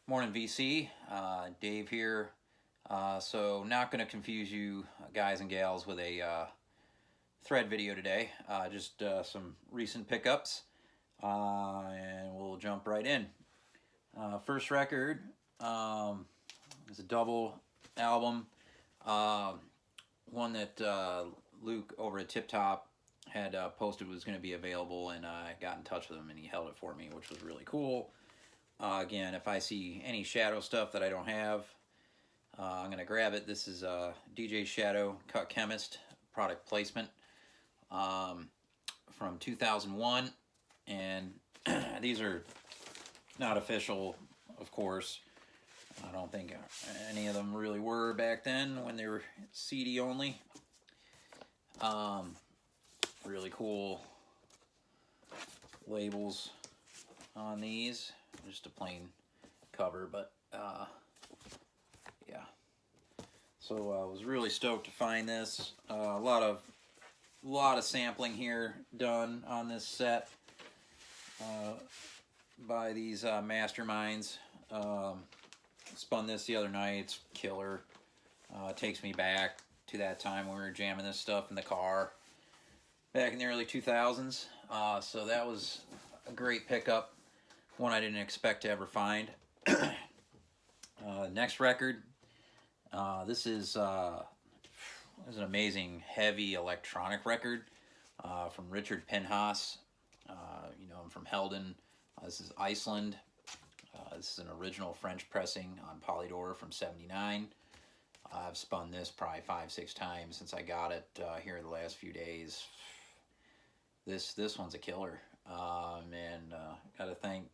Morning, VC. Dave here. So, not going to confuse you guys and gals with a thread video today. Just some recent pickups, and we'll jump right in. First record is a double album, one that Luke over at Tip Top had posted was going to be available, and I got in touch with him, and he held it for me, which was really cool. Again, if I see any Shadow stuff that I don't have, I'm going to grab it. This is DJ Shadow Cut Chemist product placement from 2001. And these are not official, of course. I don't think any of them really were back then when they were CD only. Really cool labels on these. Just a plain cover, but yeah. So I was really stoked to find this. A lot of sampling here done on this set by these masterminds. Spun this the other night. It's killer. Takes me back to that time when we were jamming this stuff in the car back in the early 2000s. So that was a great pickup. One I didn't expect to ever find. Next record. This is an amazing heavy electronic record from Richard Pinhas. You know him from Helden. This is Iceland. This is an original French pressing on Polydor from '79. I've spun this probably 5-6 times since I got it here the last few days. This one's a killer. And gotta thank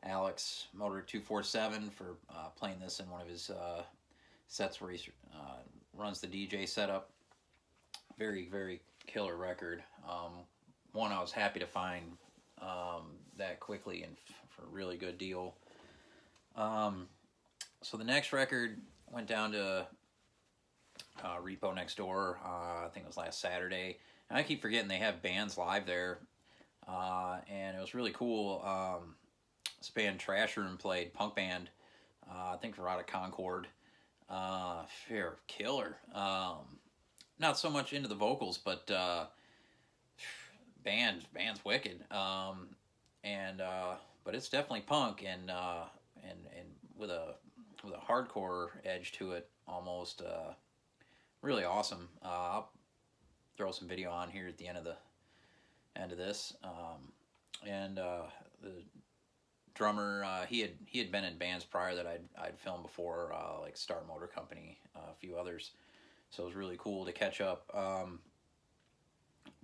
Alex Motor 247 for playing this in one of his sets where he runs the DJ setup. Very, very killer record. One I was happy to find that quickly and for a really good deal. So the next record went down to Repo Next Door. I think it was last Saturday. And I keep forgetting they have bands live there. And it was really cool. This band Trash Room played, punk band. I think they're out of Concord. Fair killer. Not so much into the vocals, but band's wicked. But it's definitely punk and with a hardcore edge to it, almost. Really awesome. I'll throw some video on here at the end of this. The drummer, he had been in bands prior that I'd filmed before, like Star Motor Company, a few others. So it was really cool to catch up.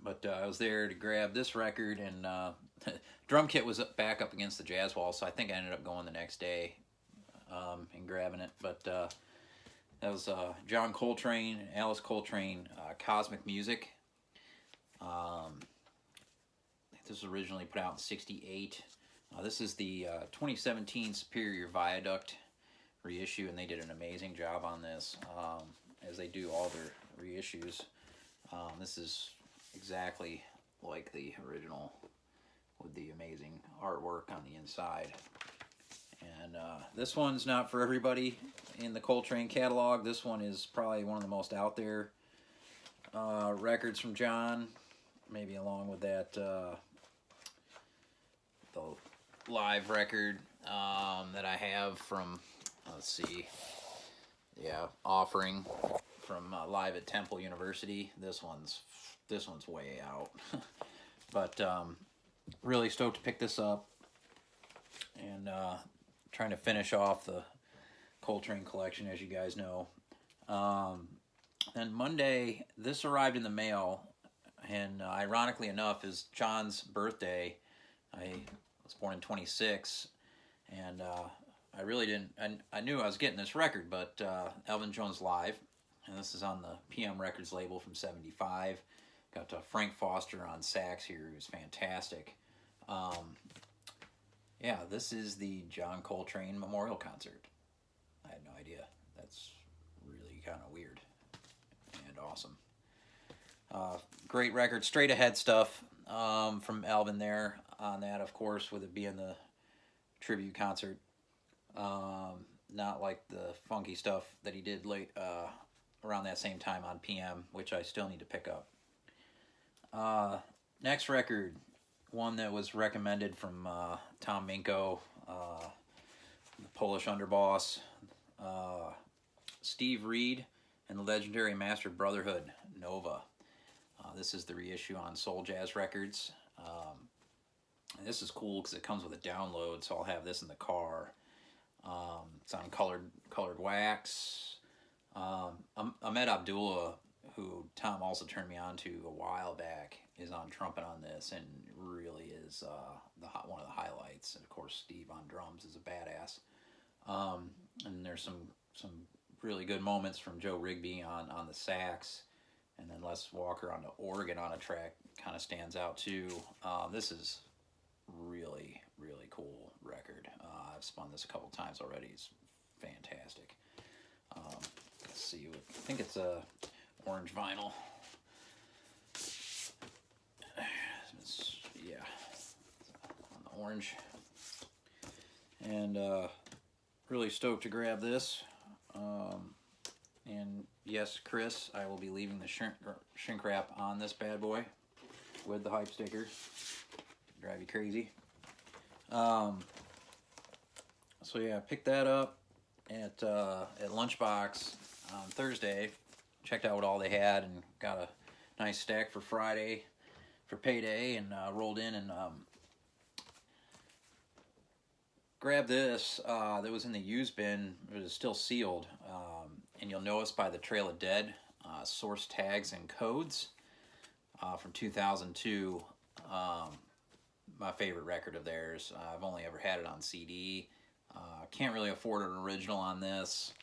But I was there to grab this record, and drum kit was back up against the jazz wall, so I think I ended up going the next day and grabbing it. But that was John Coltrane and Alice Coltrane, Cosmic Music. This was originally put out in '68. This is the 2017 Superior Viaduct reissue, and they did an amazing job on this, as they do all their reissues. This is exactly like the original with the amazing artwork on the inside. And this one's not for everybody in the Coltrane catalog. This one is probably one of the most out there records from John, maybe along with that the live record that I have from, let's see, Offering from Live at Temple University. This one's way out. But really stoked to pick this up, and trying to finish off the Coltrane collection, as you guys know. And Monday, this arrived in the mail, and ironically enough, is John's birthday. I was born in '26, and I really didn't. I knew I was getting this record, but Elvin Jones Live, and this is on the PM Records label from '75. Got Frank Foster on sax here, who's fantastic. Yeah, this is the John Coltrane Memorial Concert. I had no idea. That's really kind of weird and awesome. Great record, straight ahead stuff from Alvin there on that, of course, with it being the tribute concert. not like the funky stuff that he did late around that same time on PM, which I still need to pick up. Next record, one that was recommended from Tom Minko, the Polish underboss, Steve Reed, and the legendary Master Brotherhood, Nova. This is the reissue on Soul Jazz Records. And this is cool because it comes with a download, so I'll have this in the car. It's on colored wax. Ahmed Abdullah, who Tom also turned me on to a while back, is on trumpet on this, and really is one of the highlights. And of course, Steve on drums is a badass. And there's some really good moments from Joe Rigby on the sax, and then Les Walker on the organ on a track kind of stands out too. This is really, really cool record. I've spun this a couple times already. It's fantastic. Let's see. I think it's a orange vinyl. Yeah, on the orange. And really stoked to grab this. And yes, Chris, I will be leaving the shrink wrap on this bad boy with the hype sticker. Drive you crazy. So yeah, picked that up at Lunchbox on Thursday. Checked out what all they had and got a nice stack for Friday for payday, and rolled in and grabbed this that was in the used bin. It was still sealed, and you'll notice by the Trail of Dead source tags and codes from 2002. My favorite record of theirs. I've only ever had it on CD. Can't really afford an original on this.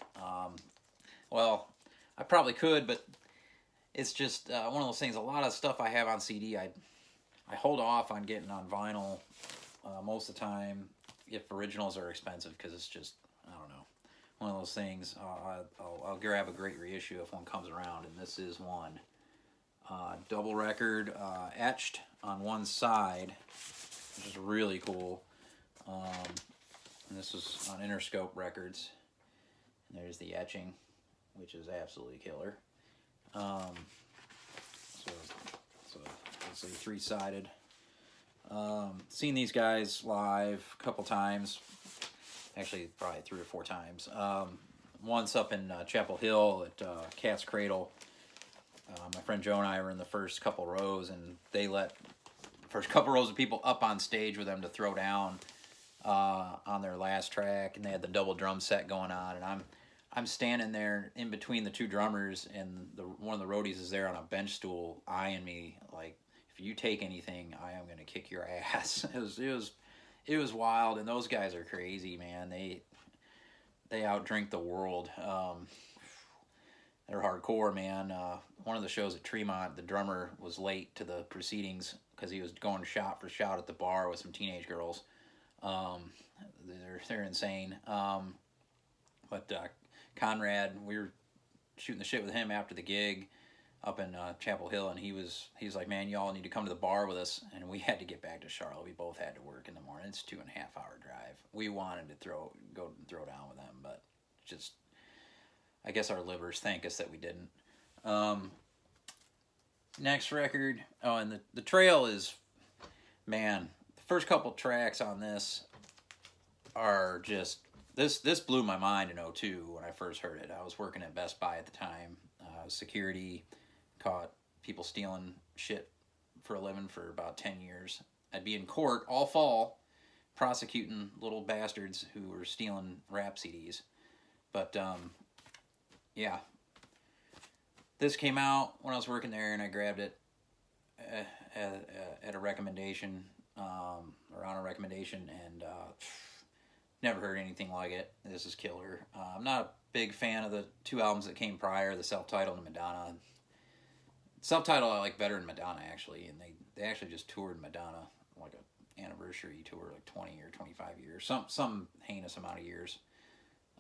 Well, I probably could, but it's just one of those things. A lot of stuff I have on CD, I hold off on getting on vinyl most of the time if originals are expensive, because it's just, I don't know, one of those things. I'll grab a great reissue if one comes around, and this is one. Double record, etched on one side, which is really cool. And this was on Interscope Records. And there's the etching, which is absolutely killer. So it's a three-sided. Seen these guys live a couple times, actually probably 3 or 4 times. Once up in Chapel Hill at Cat's Cradle. My friend Joe and I were in the first couple rows, and they let the first couple rows of people up on stage with them to throw down on their last track, and they had the double drum set going on, and I'm standing there in between the two drummers, and one of the roadies is there on a bench stool eyeing me like, if you take anything, I am gonna kick your ass. It was wild, and those guys are crazy, man. They outdrink the world. They're hardcore, man. One of the shows at Tremont, the drummer was late to the proceedings because he was going shot for shot at the bar with some teenage girls. They're insane. But Conrad, we were shooting the shit with him after the gig up in Chapel Hill, and he's like, man, y'all need to come to the bar with us. And we had to get back to Charlotte. We both had to work in the morning. It's a 2.5-hour drive. We wanted to go throw down with them, but just, I guess our livers thank us that we didn't. Next record, and the trail is, man, the first couple tracks on this are just, this blew my mind in '02 when I first heard it. I was working at Best Buy at the time. Security, caught people stealing shit for a living for about 10 years. I'd be in court all fall prosecuting little bastards who were stealing rap CDs. But yeah, this came out when I was working there, and I grabbed it at a recommendation, or on a recommendation, and never heard anything like it. This is killer. I'm not a big fan of the 2 albums that came prior, the Self-Titled and Madonna. Self-Titled I like better than Madonna, actually, and they actually just toured Madonna, like an anniversary tour, like 20 or 25 years, some heinous amount of years.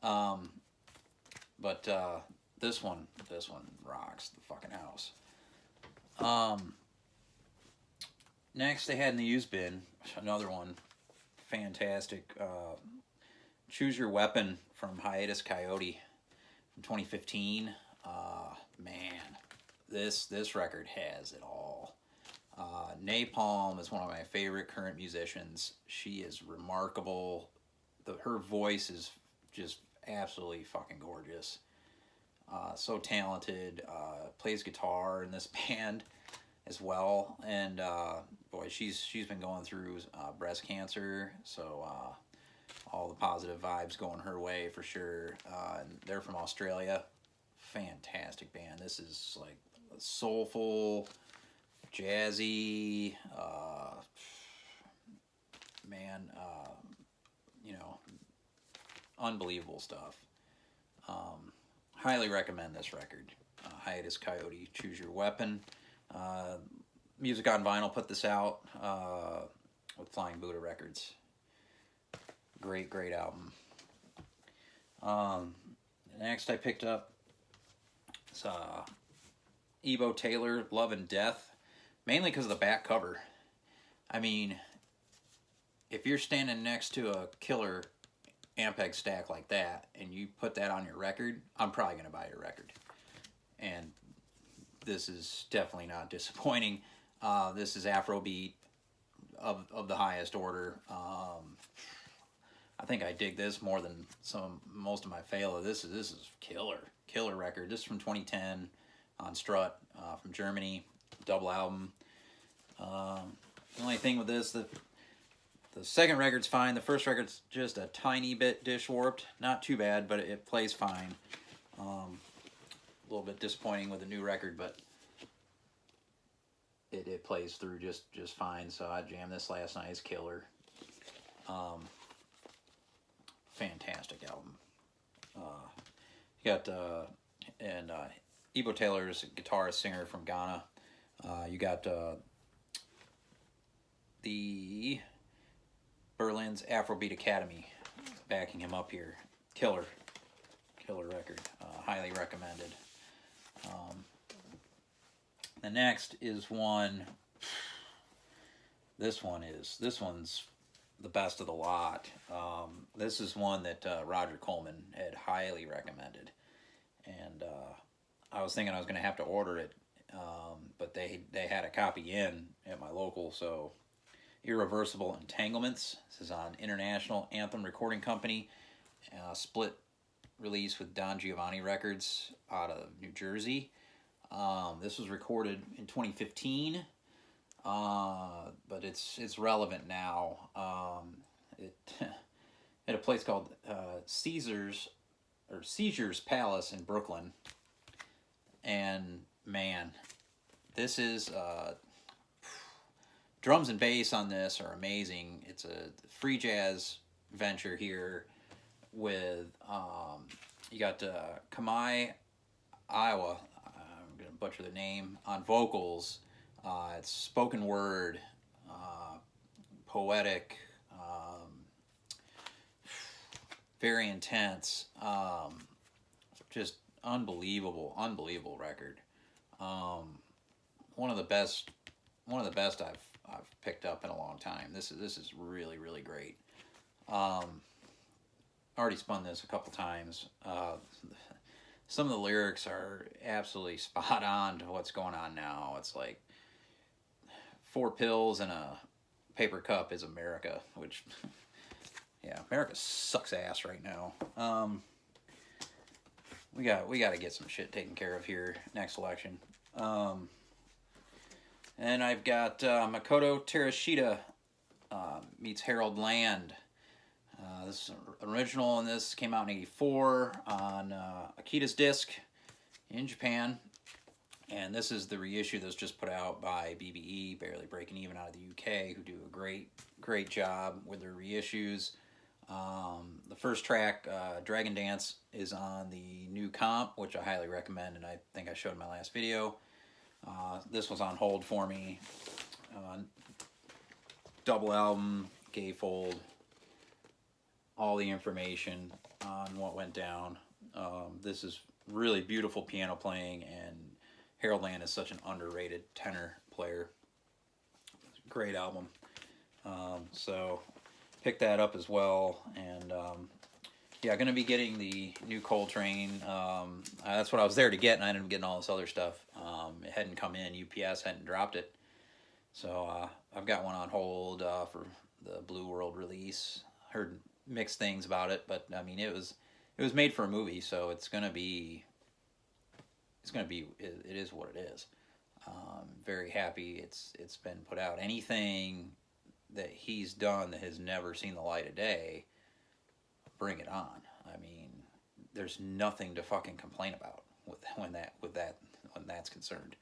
But this one rocks the fucking house. Next, they had in the used bin, another one, fantastic Choose Your Weapon from Hiatus Coyote from 2015. Man, this record has it all. Napalm is one of my favorite current musicians. She is remarkable. Her voice is just absolutely fucking gorgeous. So talented. Plays guitar in this band as well, and boy, she's been going through breast cancer, so all the positive vibes going her way for sure. And they're from Australia. Fantastic band. This is like soulful, jazzy, man, you know, unbelievable stuff. Highly recommend this record. Hiatus Coyote, Choose Your Weapon. Music on Vinyl put this out with Flying Buddha Records. Great album. Next I picked up Ebo Taylor, Love and Death, mainly because of the back cover. I mean, if you're standing next to a killer Ampeg stack like that and you put that on your record, I'm probably going to buy your record. And this is definitely not disappointing. This is Afrobeat of the highest order. I think I dig this more than most of my Fela. This is killer record. This is from 2010 on Strut from Germany, double album. The only thing with this, the second record's fine. The first record's just a tiny bit dish warped. Not too bad, but it plays fine. A little bit disappointing with the new record, but it plays through just fine. So I jammed this last night. It's killer. Fantastic album. You got Ebo Taylor's a guitarist singer from Ghana. You got the Berlin's Afrobeat Academy backing him up here. Killer record. Highly recommended. The next is one. This one's the best of the lot. This is one that Roger Coleman had highly recommended, and I was thinking I was going to have to order it, but they had a copy in at my local. So, Irreversible Entanglements. This is on International Anthem Recording Company, split release with Don Giovanni Records out of New Jersey. This was recorded in 2015. But it's relevant now. It at a place called Seizures Palace in Brooklyn, and man, this is drums and bass on this are amazing. It's a free jazz venture here with you got Kamai Iowa. I'm gonna butcher the name on vocals. It's spoken word, poetic, very intense, just unbelievable record. One of the best I've picked up in a long time. This is really great. Already spun this a couple times. Some of the lyrics are absolutely spot on to what's going on now. It's like 4 pills and a paper cup is America, which, yeah, America sucks ass right now. We got to get some shit taken care of here next election. And I've got Makoto Terashita meets Harold Land. This is an original, and this came out in '84 on Akita's disc in Japan. And this is the reissue that's just put out by BBE, Barely Breaking Even, out of the UK, who do a great job with their reissues. The first track, Dragon Dance, is on the new comp, which I highly recommend, and I think I showed in my last video. This was on hold for me. Double album, gatefold, all the information on what went down. This is really beautiful piano playing, and Harold Land is such an underrated tenor player. Great album. So pick that up as well. And Yeah, going to be getting the new Coltrane. That's what I was there to get, and I ended up getting all this other stuff. It hadn't come in. UPS hadn't dropped it. So I've got one on hold for the Blue World release. Heard mixed things about it, but I mean it was made for a movie, so it is what it is. Very happy it's been put out. Anything that he's done that has never seen the light of day, bring it on. I mean, there's nothing to fucking complain about when that's concerned.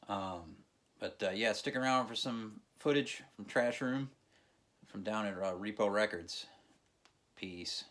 But yeah, stick around for some footage from Trash Room from down at Repo Records. Peace.